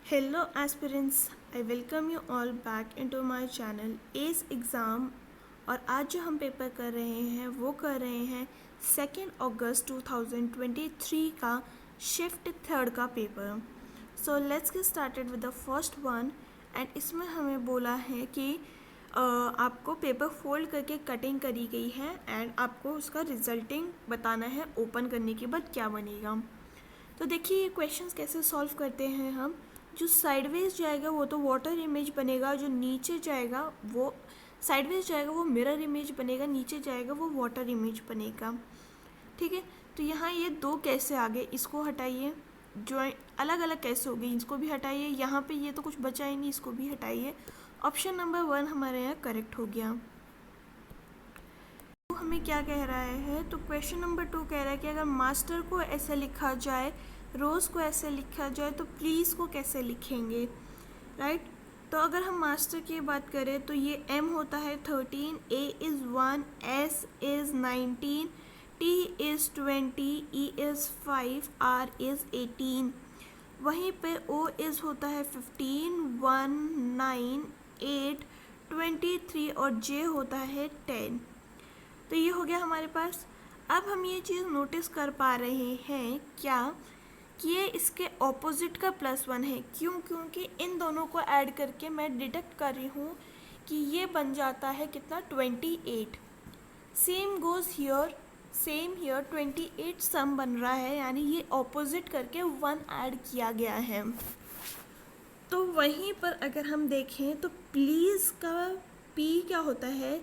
Hello aspirants, I welcome you all back into my channel S exam. और आज जो हम पेपर कर रहे हैं वो कर रहे हैं 2 अगस्त 2023 का शिफ्ट थर्ड का paper. So let's get started with the first one. And इसमें हमें बोला है कि आपको पेपर फोल्ड करके कटिंग करी गई है एंड आपको उसका रिजल्टिंग बताना है ओपन करने के बाद क्या बनेगा। तो देखिए ये क्वेश्चंस कैसे सॉल्व करते हैं हम। जो साइडवेज जाएगा वो तो वाटर इमेज बनेगा, जो नीचे जाएगा वो साइडवेज जाएगा वो मिरर इमेज बनेगा, नीचे जाएगा वो वाटर इमेज बनेगा। ठीक है, तो यहाँ ये दो कैसे आ गए, इसको हटाइए, जो अलग अलग कैसे हो गई इसको भी हटाइए, यहाँ पे ये तो कुछ बचा ही नहीं, इसको भी हटाइए। ऑप्शन नंबर 1 हमारे यहाँ करेक्ट हो गया। तो हमें क्या कह रहा है, तो क्वेश्चन नंबर 2 कह रहा है कि अगर मास्टर को ऐसे लिखा जाए, रोज़ को ऐसे लिखा जाए तो प्लीज़ को कैसे लिखेंगे, राइट। तो अगर हम मास्टर की बात करें तो ये M होता है 13, A is 1, S is 19, T is 20, E is 5, R is 18। वहीं पे O इज़ होता है 15, 1, 9, 8, 23 और J होता है 10। तो ये हो गया हमारे पास। अब हम ये चीज़ नोटिस कर पा रहे हैं क्या कि ये इसके ऑपोजिट का +1 है। क्यों? क्योंकि इन दोनों को ऐड करके मैं डिडक्ट कर रही हूँ कि ये बन जाता है कितना, 28। Same goes here, same here 28 सम बन रहा है, यानी ये ऑपोजिट करके 1 ऐड किया गया है। तो वहीं पर अगर हम देखें तो प्लीज़ का P क्या होता है,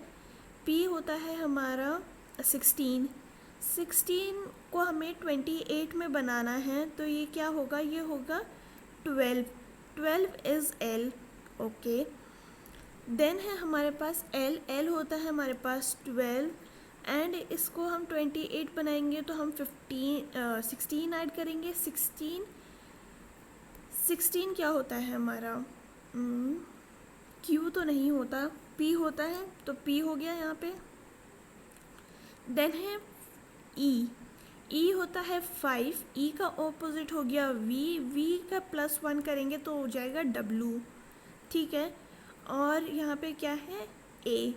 P होता है हमारा 16। 16 को हमें 28 में बनाना है, तो ये क्या होगा, ये होगा 12। 12 इज़ L, ओके। देन है हमारे पास L, L होता है हमारे पास 12 एंड इसको हम 28 बनाएंगे तो हम 16 ऐड करेंगे। 16 क्या होता है हमारा, Q तो नहीं होता, P होता है, तो P हो गया यहाँ पे। देन है E होता है 5, E का ऑपोजिट हो गया V का +1 करेंगे तो हो जाएगा W, ठीक है। और यहाँ पे क्या है A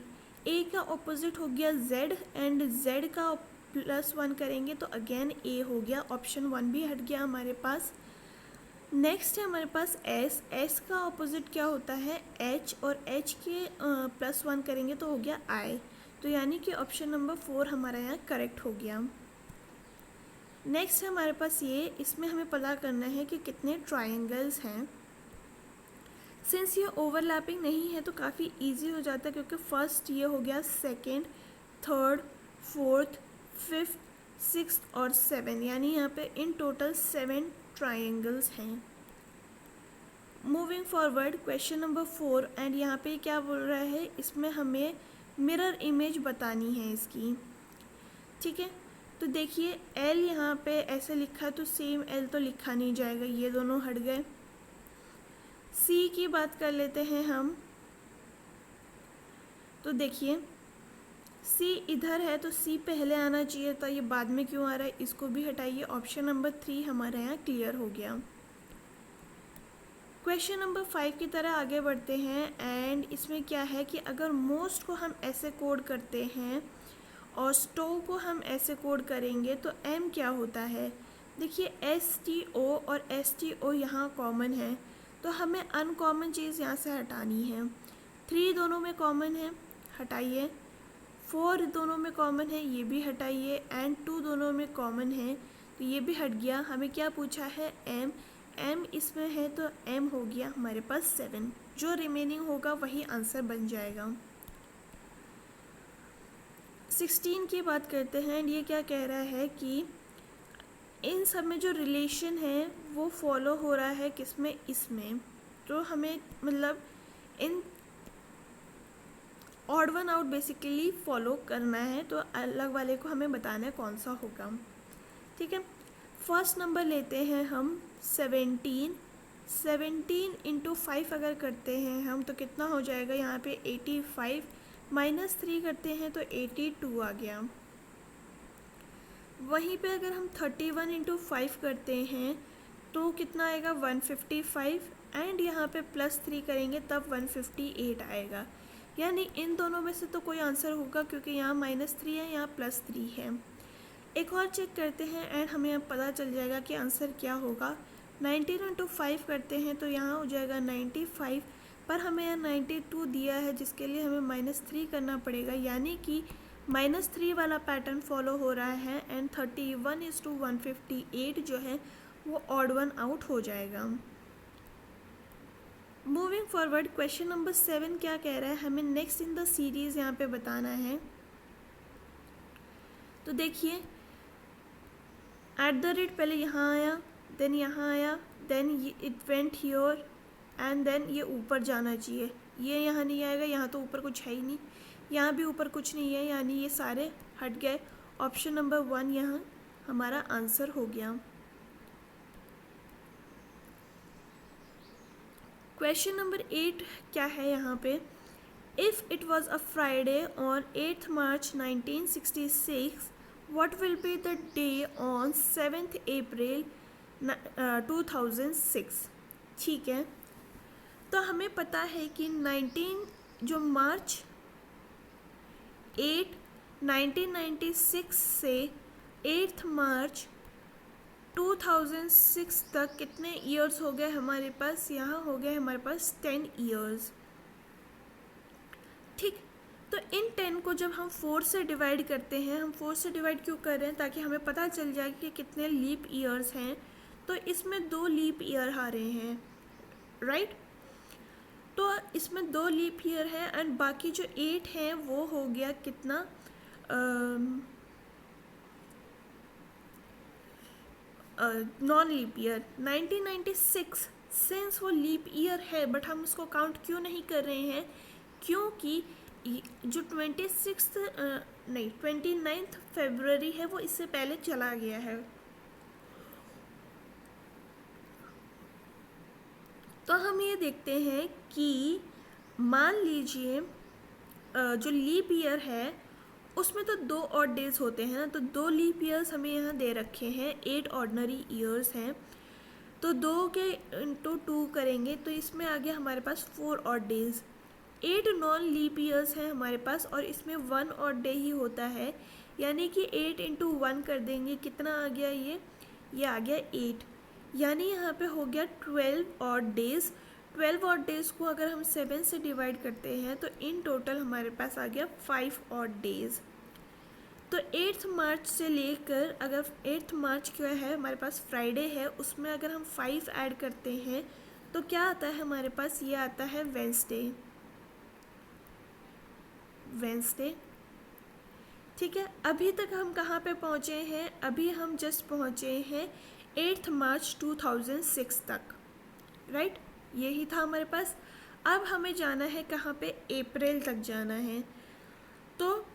का ऑपोजिट हो गया Z एंड Z का +1 करेंगे तो अगेन A हो गया। ऑप्शन 1 भी हट गया हमारे पास। नेक्स्ट है हमारे पास S का ऑपोजिट क्या होता है H और H के +1 करेंगे तो हो गया I। तो यानी कि ऑप्शन नंबर 4 हमारा यहाँ करेक्ट हो गया। नेक्स्ट है हमारे पास ये, इसमें हमें पता करना है कि कितने ट्रायंगल्स हैं। सिंस ये ओवरलैपिंग नहीं है तो काफ़ी इजी हो जाता है, क्योंकि फर्स्ट ये हो गया, second, third, fourth, fifth, sixth और 7, यानी यहाँ पे इन टोटल 7 ट्रायंगल्स हैं। Moving forward question number 4 and यहाँ पे क्या बोल रहा है, इसमें हमें मिरर इमेज बतानी है इसकी, ठीक है। तो देखिए L यहाँ पे ऐसे लिखा है तो सेम L तो लिखा नहीं जाएगा, ये दोनों हट गए। C की बात कर लेते हैं हम, तो देखिए C इधर है तो C पहले आना चाहिए था, ये बाद में क्यों आ रहा है, इसको भी हटाइए। ऑप्शन नंबर 3 हमारे यहाँ क्लियर हो गया। क्वेश्चन नंबर 5 की तरह आगे बढ़ते हैं एंड इसमें क्या है कि अगर मोस्ट को हम ऐसे कोड करते हैं और स्टोव को हम ऐसे कोड करेंगे तो M क्या होता है। देखिए STO और STO यहाँ कॉमन है, तो हमें अनकॉमन चीज़ यहाँ से हटानी है। 3 दोनों में कॉमन है, हटाइए। 4 दोनों में कॉमन है, ये भी हटाइए। एंड 2 दोनों में कॉमन है, तो ये भी हट गया। हमें क्या पूछा है, M इसमें है तो M हो गया हमारे पास 7। जो रिमेनिंग होगा वही आंसर बन जाएगा। 16 की बात करते हैं, ये क्या कह रहा है कि इन सब में जो रिलेशन है वो फॉलो हो रहा है किसमें, इसमें। तो हमें मतलब इन odd one out basically follow करना है, तो अलग वाले को हमें बताना है कौन सा होगा, ठीक है। फर्स्ट नंबर लेते हैं हम 17 इंटू 5 अगर करते हैं हम तो कितना हो जाएगा, यहाँ पे 85 -3 करते हैं तो 82 आ गया। वहीं पे अगर हम 31 इंटू 5 करते हैं तो कितना आएगा, 155 एंड यहाँ पे +3 करेंगे तब 158 आएगा। यानी इन दोनों में से तो कोई आंसर होगा, क्योंकि यहाँ -3 है, यहाँ +3 है। एक और चेक करते हैं एंड हमें अब पता चल जाएगा कि आंसर क्या होगा। 19 × 5 करते हैं तो यहाँ हो जाएगा 95, पर हमें यहाँ 92 दिया है, जिसके लिए हमें -3 करना पड़ेगा, यानी कि -3 वाला पैटर्न फॉलो हो रहा है। एंड 31:158 जो है वो ऑड वन आउट हो जाएगा। मूविंग फॉरवर्ड, क्वेश्चन नंबर 7 क्या कह रहा है, हमें नेक्स्ट इन द सीरीज़ यहाँ पे बताना है। तो देखिए, @ पहले यहाँ आया, देन यहाँ आया, then it went here, and then ये ऊपर जाना चाहिए। ये यहाँ नहीं आएगा, यहाँ तो ऊपर कुछ है ही नहीं, यहाँ भी ऊपर कुछ नहीं है, यानी ये सारे हट गए। ऑप्शन नंबर 1 यहाँ हमारा आंसर हो गया। क्वेश्चन नंबर 8 क्या है यहाँ पे, if it was a Friday on 8th March 1966, what will be the day on 7th April 2006। ठीक है, तो हमें पता है कि 1996 से 8th March 2006 तक कितने ईयर्स हो गए हमारे पास, यहाँ हो गए हमारे पास 10 ईयर्स। ठीक, तो इन 10 को जब हम 4 से डिवाइड करते हैं, हम 4 से डिवाइड क्यों कर रहे हैं, ताकि हमें पता चल जाए कि कितने लीप ईयर्स हैं। तो इसमें 2 लीप ईयर आ रहे हैं, राइट। तो इसमें 2 लीप ईयर है, एंड बाकी जो 8 हैं वो हो गया कितना, नॉन लीप ईयर। 1996 सिंस वो लीप ईयर है, बट हम उसको काउंट क्यों नहीं कर रहे हैं, क्योंकि जो 29th फरवरी है वो इससे पहले चला गया है। तो हम ये देखते हैं कि मान लीजिए जो लीप ईयर है उसमें तो 2 ऑड डेज होते हैं ना, तो 2 लीप ईयर्स हमें यहाँ दे रखे हैं, 8 ऑर्डनरी ईयर्स हैं। तो 2 के इंटू 2 करेंगे तो इसमें आ गया हमारे पास 4 odd days. 8 non leap years हैं हमारे पास, और इसमें 1 ऑड डे ही होता है, यानी कि 8 × 1 कर देंगे, कितना आ गया ये आ गया 8, यानी यहाँ पे हो गया 12 ऑड डेज। 12 ऑड डेज को अगर हम 7 से डिवाइड करते हैं तो इन टोटल हमारे पास आ गया 5 ऑड डेज। तो 8th मार्च से लेकर, अगर 8th मार्च क्या है हमारे पास फ्राइडे है, उसमें अगर हम 5 ऐड करते हैं तो क्या आता है हमारे पास, ये आता है वेंसडे। ठीक है, अभी तक हम कहाँ पे पहुँचे हैं, अभी हम जस्ट पहुँचे हैं 8th March 2006 तक, राइट। यही था हमारे पास। अब हमें जाना है कहाँ पे, अप्रैल तक जाना है। तो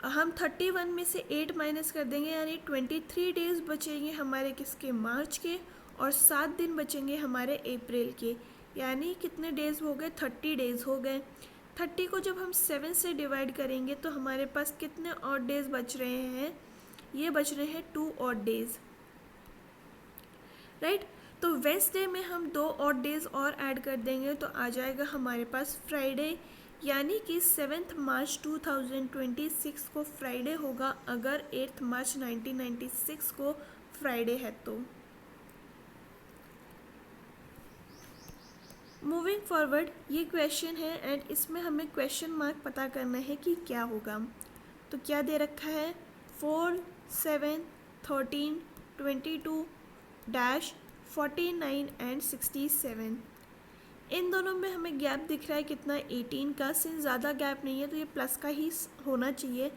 हम 31 में से 8 माइनस कर देंगे, यानी 23 डेज बचेंगे हमारे किसके, मार्च के, और 7 दिन बचेंगे हमारे अप्रैल के, यानी कितने डेज हो गए, 30 डेज हो गए। 30 को जब हम 7 से डिवाइड करेंगे तो हमारे पास कितने ऑड डेज बच रहे हैं, ये बच रहे हैं 2 ऑड डेज, राइट। तो वेंसडे में हम 2 ऑड डेज और ऐड कर देंगे तो आ जाएगा हमारे पास फ्राइडे, यानी कि 7th March 2026 को फ्राइडे होगा, अगर 8th March 1996 को फ्राइडे है तो। मूविंग फॉरवर्ड, ये क्वेश्चन है एंड इसमें हमें क्वेश्चन मार्क पता करना है कि क्या होगा। तो क्या दे रखा है, 4, 7, 13, 22, -49 एंड 67। इन दोनों में हमें गैप दिख रहा है कितना, 18 का। सिंस ज़्यादा गैप नहीं है तो ये प्लस का ही होना चाहिए।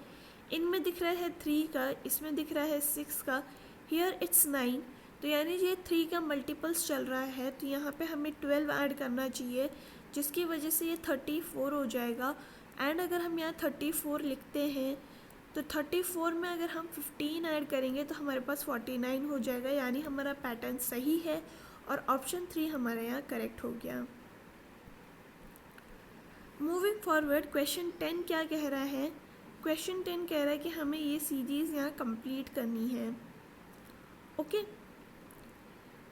इनमें दिख रहा है 3 का, इसमें दिख रहा है 6 का, हियर इट्स 9, तो यानी ये 3 का मल्टीपल्स चल रहा है, तो यहाँ पे हमें 12 ऐड करना चाहिए, जिसकी वजह से ये 34 हो जाएगा। एंड अगर हम यहाँ 34 लिखते हैं तो 34 में अगर हम 15 ऐड करेंगे तो हमारे पास 49 हो जाएगा, यानी हमारा पैटर्न सही है और ऑप्शन 3 हमारा यहाँ करेक्ट हो गया। मूविंग फॉरवर्ड, क्वेश्चन 10 क्या कह रहा है, क्वेश्चन 10 कह रहा है कि हमें ये सीरीज़ यहाँ कंप्लीट करनी है। ओके,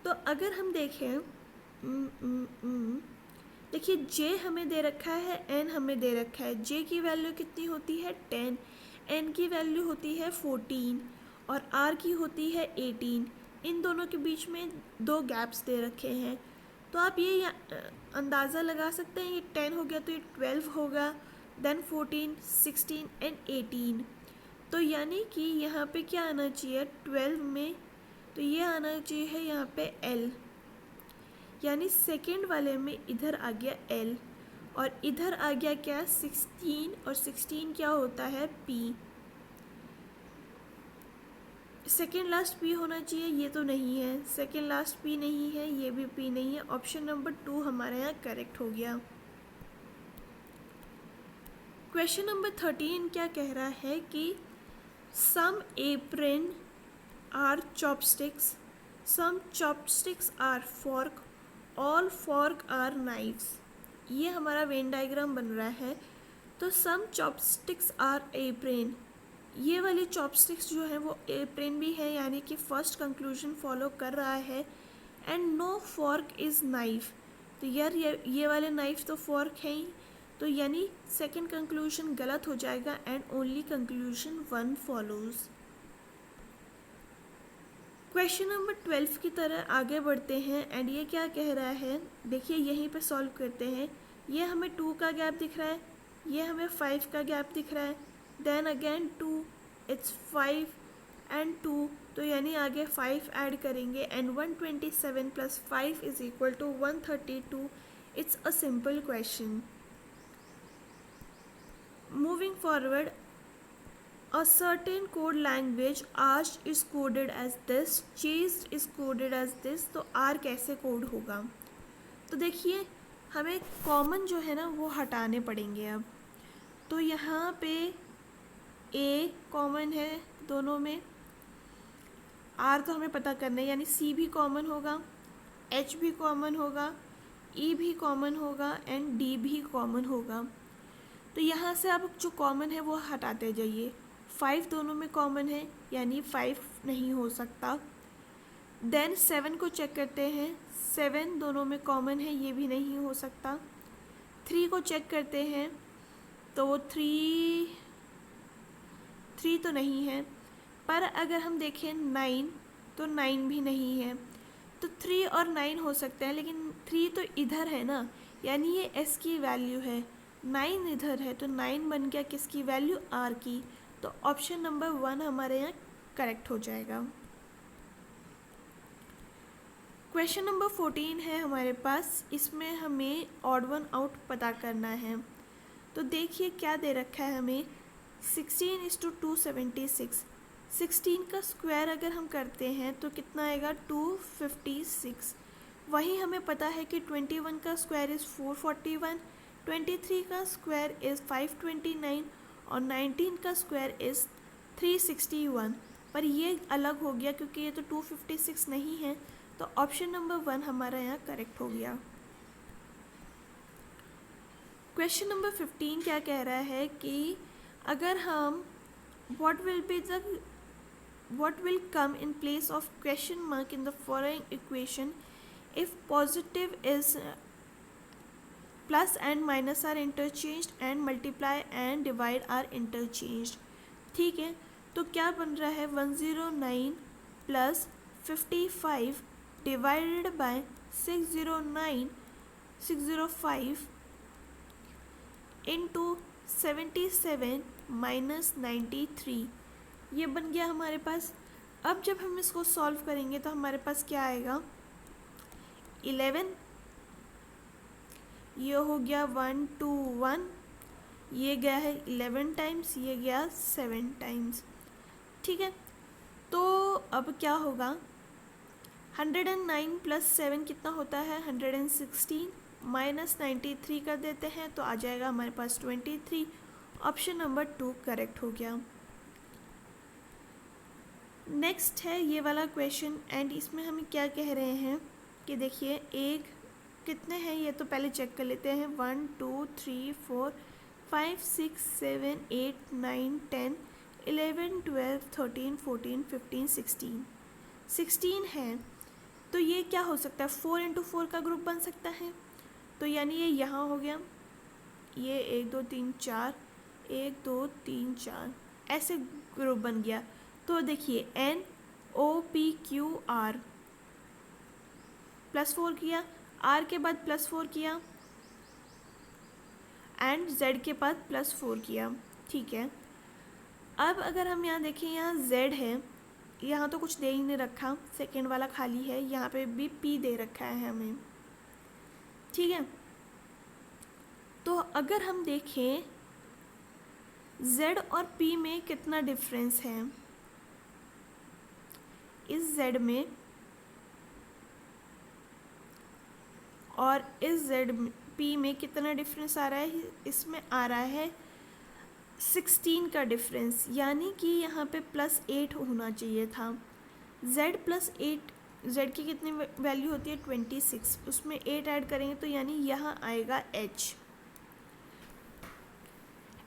तो अगर हम देखें देखिए जे हमें दे रखा है, एन हमें दे रखा है। जे की वैल्यू कितनी होती है 10, एन की वैल्यू होती है 14 और आर की होती है 18। इन दोनों के बीच में 2 गैप्स दे रखे हैं, तो आप ये अंदाज़ा लगा सकते हैं, ये 10 हो गया तो ये 12 होगा, देन 14, 16 एंड 18। तो यानी कि यहाँ पे क्या आना चाहिए 12 में, तो ये आना चाहिए है यहाँ पे एल, यानी सेकेंड वाले में इधर आ गया एल और इधर आ गया क्या 16, और 16 क्या होता है पी। सेकेंड लास्ट पी होना चाहिए, ये तो नहीं है। सेकेंड लास्ट पी नहीं है, ये भी पी नहीं है। ऑप्शन नंबर 2 हमारे यहाँ करेक्ट हो गया। क्वेश्चन नंबर 13 क्या कह रहा है कि some apron are chopsticks, some chopsticks are fork, all fork are knives. ये हमारा वेन डायग्राम बन रहा है। तो सम चॉपस्टिक्स आर एप्रन, ये वाली चॉपस्टिक्स जो है वो एप्रन भी है, यानी कि फर्स्ट कंक्लूजन फॉलो कर रहा है। And no fork is knife, तो यार ये वाले नाइफ तो फॉर्क है ही, तो यानी सेकंड कंक्लूजन गलत हो जाएगा and only conclusion 1 follows. Question number 12 की तरह आगे बढ़ते हैं एंड ये क्या कह रहा है, देखिए यहीं पे सॉल्व करते हैं। ये हमें 2 का गैप दिख रहा है, ये हमें 5 का गैप दिख रहा है, देन अगेन 2, इट्स 5 एंड 2, तो यानी आगे 5 ऐड करेंगे and 127 + 5 = 132। It's a simple question. Moving forward, a certain code language arch is coded as this, chased is coded as this, तो R कैसे कोड होगा। तो देखिए हमें कॉमन जो है ना वो हटाने पड़ेंगे अब। तो यहाँ पे A कॉमन है दोनों में, R तो हमें पता करना है, यानी C भी कॉमन होगा, H भी कॉमन होगा, E भी कॉमन होगा एंड D भी कॉमन होगा। तो यहाँ से आप जो कॉमन है वो हटाते जाइए। 5 दोनों में कॉमन है, यानी 5 नहीं हो सकता। देन 7 को चेक करते हैं, 7 दोनों में कॉमन है, ये भी नहीं हो सकता। 3 को चेक करते हैं तो 3 तो नहीं है, पर अगर हम देखें 9 तो 9 भी नहीं है। तो 3 और 9 हो सकते हैं, लेकिन 3 तो इधर है ना, यानी ये S की वैल्यू है, 9 इधर है, तो 9 बन गया किसकी वैल्यू R की। तो ऑप्शन नंबर 1 हमारे यहाँ करेक्ट हो जाएगा। क्वेश्चन नंबर 14 है हमारे पास, इसमें हमें ऑड वन आउट पता करना है। तो देखिए क्या दे रखा है हमें, 16:276। 16 का स्क्वायर अगर हम करते हैं तो कितना आएगा 256। वही हमें पता है कि 21 का स्क्वायर इज़ 441, 23 का स्क्वायर इज़ 529 और 19 का स्क्वायर इज़ 361। पर ये अलग हो गया क्योंकि ये तो 256 नहीं है, तो ऑप्शन नंबर 1 हमारा यहाँ करेक्ट हो गया। क्वेश्चन नंबर 15 क्या कह रहा है कि अगर हम what will come in place of question mark in the following equation if positive is plus and minus are interchanged and multiply and divide are interchanged। ठीक है, तो क्या बन रहा है 109 + 55 डिवाइडेड बाय 605 इंटू 77 - 93, ये बन गया हमारे पास। अब जब हम इसको सॉल्व करेंगे तो हमारे पास क्या आएगा 11, ये हो गया 1 2 1, ये गया है 11 टाइम्स, ये गया 7 टाइम्स। ठीक है, तो अब क्या होगा 109 + 7 कितना होता है 116 - 93 कर देते हैं तो आ जाएगा हमारे पास 23। ऑप्शन नंबर 2 करेक्ट हो गया। नेक्स्ट है ये वाला क्वेश्चन एंड इसमें हमें क्या कह रहे हैं कि देखिए एक कितने हैं ये तो पहले चेक कर लेते हैं, 1 2 3 4 5 6 7 8 9 10 11 12 13 14 15 16 16 है। तो ये क्या हो सकता है, 4 इंटू 4 का ग्रुप बन सकता है। तो यानी ये यहाँ हो गया, ये 1 2 3 4, 1 2 3 4 ऐसे ग्रुप बन गया। तो देखिए NOPQR +4 किया, R के बाद +4 किया एंड Z के बाद +4 किया, ठीक है। अब अगर हम यहाँ देखें, यहाँ Z है, यहाँ तो कुछ दे ही नहीं रखा, सेकेंड वाला खाली है, यहाँ पे भी P दे रखा है हमें, ठीक है। तो अगर हम देखें Z और P में कितना डिफरेंस है, इस Z में और इस P में कितना डिफरेंस आ रहा है, इसमें आ रहा है 16 का डिफरेंस, यानी कि यहाँ पे +8 होना चाहिए था। Z +8, Z की कितनी वैल्यू होती है 26, उसमें 8 ऐड करेंगे तो यानी यहाँ आएगा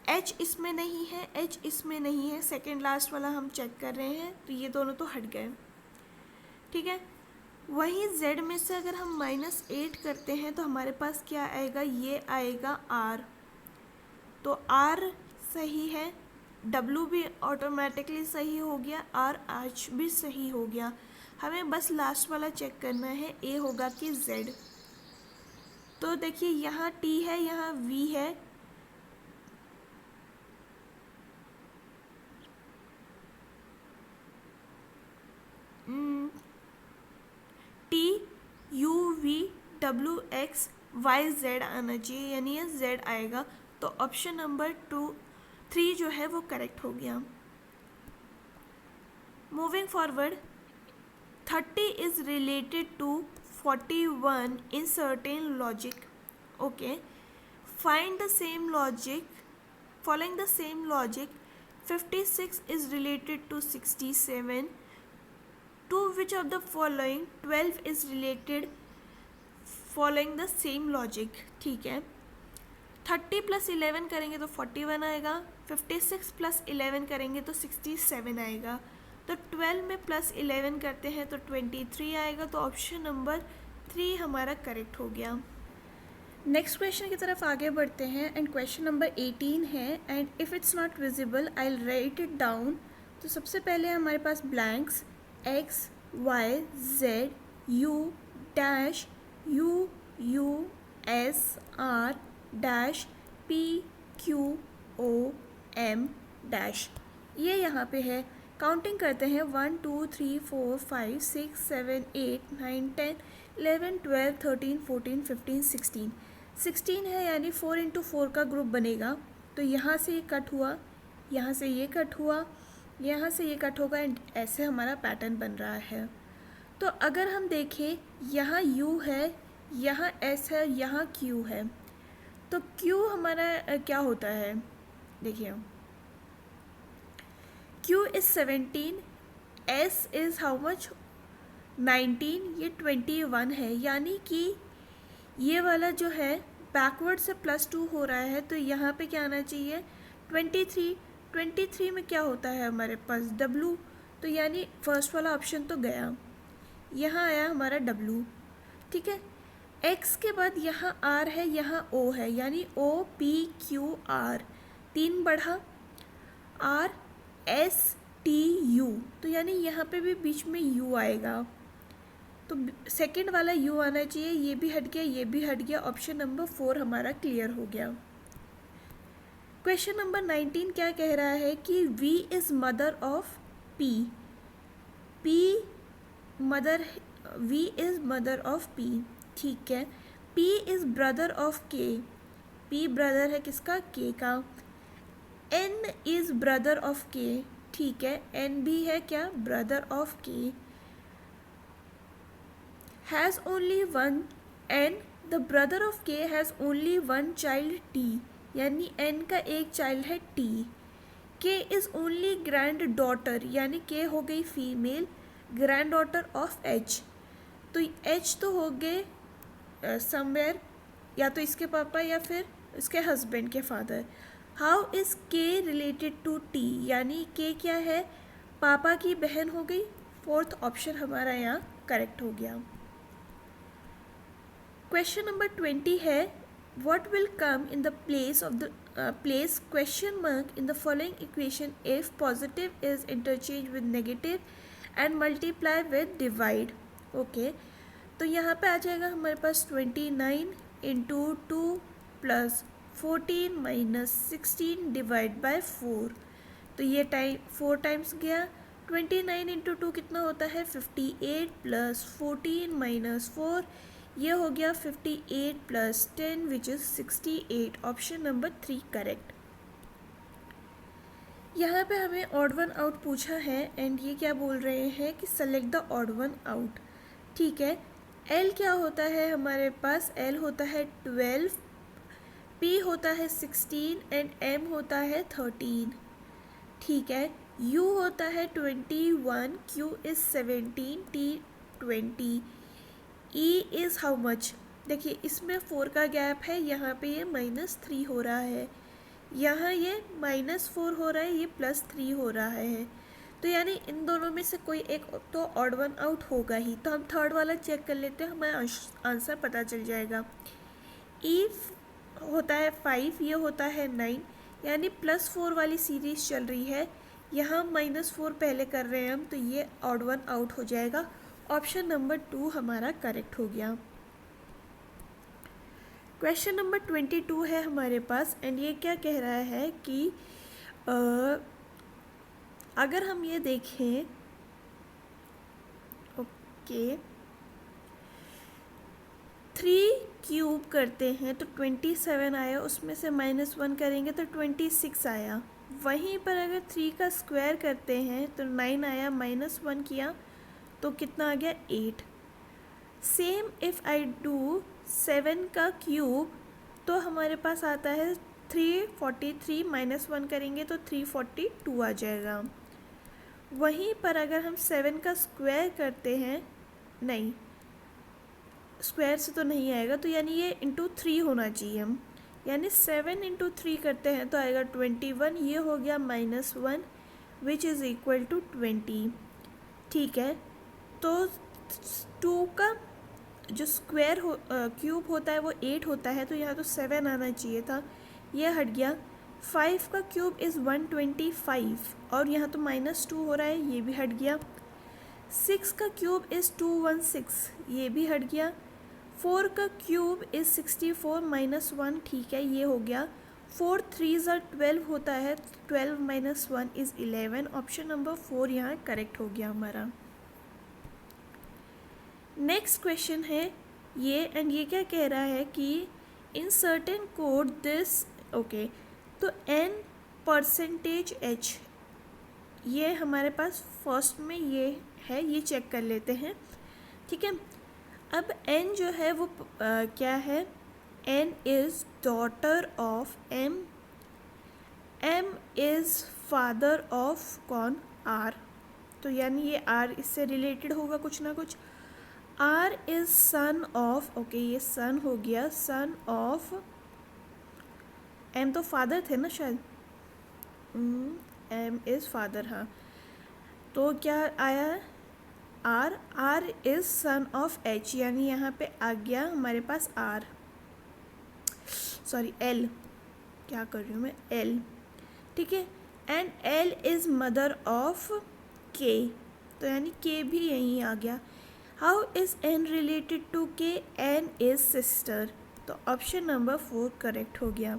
H इसमें नहीं है, H इसमें नहीं है, सेकेंड लास्ट वाला हम चेक कर रहे हैं, तो ये दोनों तो हट गए, ठीक है। वहीं Z में से अगर हम -8 करते हैं तो हमारे पास क्या आएगा, ये आएगा R, तो R सही है, W भी ऑटोमेटिकली सही हो गया, RH भी सही हो गया। हमें बस लास्ट वाला चेक करना है, A होगा कि Z। तो देखिए यहाँ T है, यहाँ V है, TUVWXYZ आना चाहिए, यानी ये Z आएगा। तो ऑप्शन नंबर 3 जो है वो करेक्ट हो गया। Moving forward, 30 is related to 41 in certain logic. Okay, find the same logic, following the same logic 56 is related to 67, to which of the following 12 is related following the same logic, ठीक है। 30 + 11 करेंगे तो 41 आएगा, 56 + 11 करेंगे तो 67 आएगा, तो 12 में +11 करते हैं तो 23 आएगा, तो ऑप्शन नंबर 3 हमारा करेक्ट हो गया। नेक्स्ट क्वेश्चन की तरफ आगे बढ़ते हैं एंड क्वेश्चन नंबर 18 है, and if it's not visible I will write it down. तो सबसे पहले हमारे पास blanks X Y Z U dash U U S R dash P Q O M dash, ये यहाँ पे है। काउंटिंग करते हैं 1 2 3 4 5 6 7 8 9 10 11 12 13 14 15 16 16 है, यानी 4 इंटू 4 का ग्रुप बनेगा। तो यहाँ से ये कट हुआ, यहाँ से ये कट हुआ, यहाँ से ये कट होगा, एंड ऐसे हमारा पैटर्न बन रहा है। तो अगर हम देखें, यहाँ U है, यहाँ S है, यहाँ Q है, तो Q हमारा क्या होता है, देखिए Q is 17, S is how much 19, ये 21 है, यानी कि ये वाला जो है बैकवर्ड से +2 हो रहा है, तो यहाँ पे क्या आना चाहिए 23। 23 में क्या होता है हमारे पास W, तो यानी फर्स्ट वाला ऑप्शन तो गया, यहाँ आया हमारा W, ठीक है। X के बाद यहाँ R है, यहाँ O है, यानी O P Q R, 3 बढ़ा, R S T U, तो यानी यहाँ पे भी बीच में U आएगा, तो सेकंड वाला U आना चाहिए, ये भी हट गया, ये भी हट गया, ऑप्शन नंबर 4 हमारा क्लियर हो गया। क्वेश्चन नंबर 19 क्या कह रहा है कि V is mother of P, P mother, V is mother of P, ठीक है। P is brother of K, P brother है किसका, K का। N is brother of K, ठीक है, N भी है क्या, brother of K। Has only one, and the brother of K has only one child T, यानी N का एक चाइल्ड है T। K is only granddaughter, यानी K हो गई फीमेल, ग्रैंड ऑफ H, तो H तो हो गए समवेयर, या तो इसके पापा या फिर इसके हस्बैंड के father. How is K related to T, यानी K क्या है, पापा की बहन हो गई, फोर्थ ऑप्शन हमारा यहाँ करेक्ट हो गया। क्वेश्चन नंबर 20 है what will come in the place of the place question mark in the following equation if positive is interchanged with negative and multiply with divide. Okay तो यहाँ पे आ जाएगा हमारे पास 29 into 2 plus 14 minus 16 divide by 4. तो ये time 4 times गया. 29 into 2 कितना होता है 58 प्लस 14 माइनस 4, ये हो गया 58 plus 10 which is 68. Option number 3 correct. यहाँ पे हमें ऑड वन आउट पूछा है एंड ये क्या बोल रहे हैं कि select the odd one out. ठीक है, एल क्या होता है हमारे पास, एल होता है 12, पी होता है 16 एंड एम होता है 13. ठीक है, यू होता है 21, Q is 17, T 20, E is how much. देखिए इसमें 4 का गैप है, यहाँ पे ये -3 हो रहा है, यहाँ ये -4 हो रहा है, ये +3 हो रहा है. तो यानी इन दोनों में से कोई एक तो ऑड वन आउट होगा ही. तो हम थर्ड वाला चेक कर लेते हैं, हमें आंसर पता चल जाएगा. ई होता है 5, ये होता है 9, यानी +4 वाली सीरीज़ चल रही है. यहाँ -4 पहले कर रहे हैं हम, तो ये ऑड वन आउट हो जाएगा. ऑप्शन नंबर 2 हमारा करेक्ट हो गया. क्वेश्चन नंबर 22 है हमारे पास एंड ये क्या कह रहा है कि अगर हम ये देखें, ओके 3 क्यूब करते हैं तो 27 आया, उसमें से -1 करेंगे तो 26 आया. वहीं पर अगर 3 का स्क्वायर करते हैं तो 9 आया, -1 किया तो कितना आ गया 8. सेम इफ़ आई डू 7 का क्यूब तो हमारे पास आता है 343, -1 करेंगे तो 342 आ जाएगा. वहीं पर अगर हम 7 का स्क्वायर करते हैं, नहीं स्क्वायर से तो नहीं आएगा, तो यानी ये इंटू 3 होना चाहिए हम, यानी 7 इंटू 3 करते हैं तो आएगा 21, ये हो गया -1 विच इज़ इक्वल टू 20. ठीक है, तो 2 का जो स्क्वायर क्यूब होता है वो 8 होता है, तो यहाँ तो 7 आना चाहिए था, ये हट गया. 5 का क्यूब इज़ 125 और यहाँ तो -2 हो रहा है, ये भी हट गया. 6 का क्यूब इज़ 216, ये भी हट गया. 4 का क्यूब इज़ 64 -1, ठीक है ये हो गया. 4 3s are 12 होता है, 12 - 1 इज़ 11. ऑप्शन नंबर 4 यहाँ करेक्ट हो गया हमारा. नेक्स्ट क्वेश्चन है ये एंड ये क्या कह रहा है कि in certain code this, okay तो n%h ये हमारे पास फर्स्ट में ये है, ये चेक कर लेते हैं. ठीक है, अब n जो है वो क्या है, n is daughter of m, m is father of कौन, r. तो यानी ये r इससे रिलेटेड होगा कुछ ना कुछ. R is son of, okay ये सन हो गया, सन ऑफ M तो फादर थे ना शायद, M इज़ फादर, हाँ तो क्या आया R, R is son of H, यानी यहाँ पे आ गया हमारे पास R, सॉरी L, क्या कर रही हूँ मैं, L. ठीक है, and L is mother of K, तो यानी K भी यहीं आ गया. How is n related to k, n is sister, तो ऑप्शन नंबर 4 करेक्ट हो गया.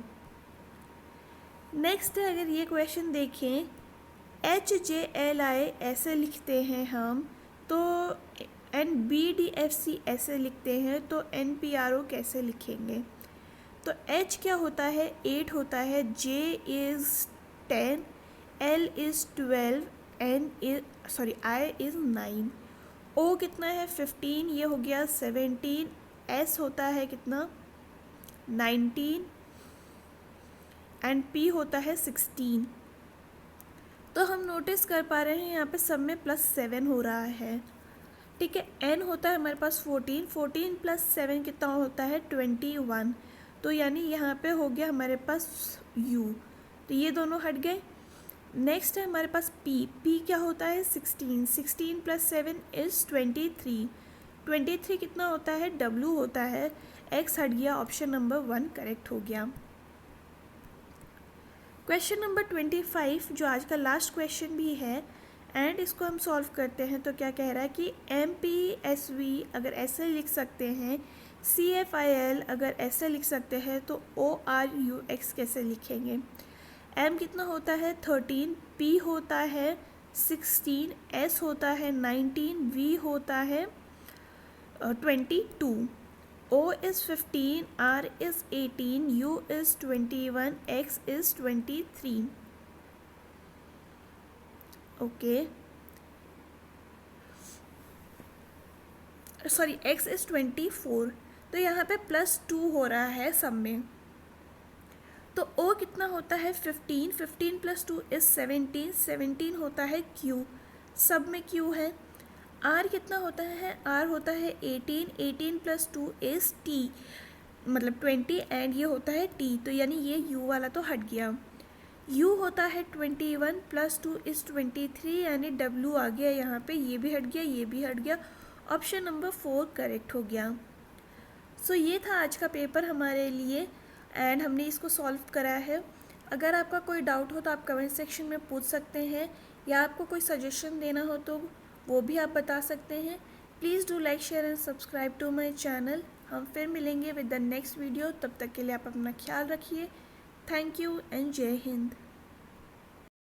नेक्स्ट है, अगर ये क्वेश्चन देखें HJLI ऐसे लिखते हैं हम, तो NBDFC ऐसे लिखते हैं, तो NPRO कैसे लिखेंगे. तो H क्या होता है 8 होता है, J is 10, L is 12, I is 9, O कितना है 15, ये हो गया 17, S होता है कितना 19 एंड P होता है 16. तो हम नोटिस कर पा रहे हैं यहाँ पे सब में +7 हो रहा है. ठीक है, N होता है हमारे पास 14, 14 + 7 कितना होता है 21, तो यानी यहाँ पे हो गया हमारे पास U, तो ये दोनों हट गए. नेक्स्ट है हमारे पास P क्या होता है 16, 16 + 7 इज़ 23, 23 कितना होता है W होता है, एक्स हट गया, ऑप्शन नंबर 1 करेक्ट हो गया। क्वेश्चन नंबर 25 जो आज का लास्ट क्वेश्चन भी है एंड इसको हम सॉल्व करते हैं। तो क्या कह रहा है कि MPSV अगर ऐसे लिख सकते हैं, CFIL अगर ऐसे लिख सकते हैं, तो ORUX कैसे लिखेंगे। M कितना होता है 13, P होता है 16, S होता है 19, V होता है 22, O is 15, R is 18, U is 21, X is 23। Okay, sorry X is 24। तो यहाँ पे +2 हो रहा है सब में। तो O कितना होता है 15, 15 + 2 is 17, 17 होता है Q, सब में Q है। R कितना होता है, R होता है 18, 18 + 2 is T, मतलब 20 एंड ये होता है T, तो यानी ये U वाला तो हट गया। U होता है 21 + 2 is 23, यानी W आ गया यहाँ पे, ये भी हट गया, ये भी हट गया, ऑप्शन नंबर 4 करेक्ट हो गया। सो ये था आज का पेपर हमारे लिए एंड हमने इसको सॉल्व करा है। अगर आपका कोई डाउट हो तो आप कमेंट सेक्शन में पूछ सकते हैं, या आपको कोई सजेशन देना हो तो वो भी आप बता सकते हैं। Please do like, share and subscribe to my channel. हम फिर मिलेंगे विद द नेक्स्ट वीडियो, तब तक के लिए आप अपना ख्याल रखिए। थैंक यू एंड जय हिंद।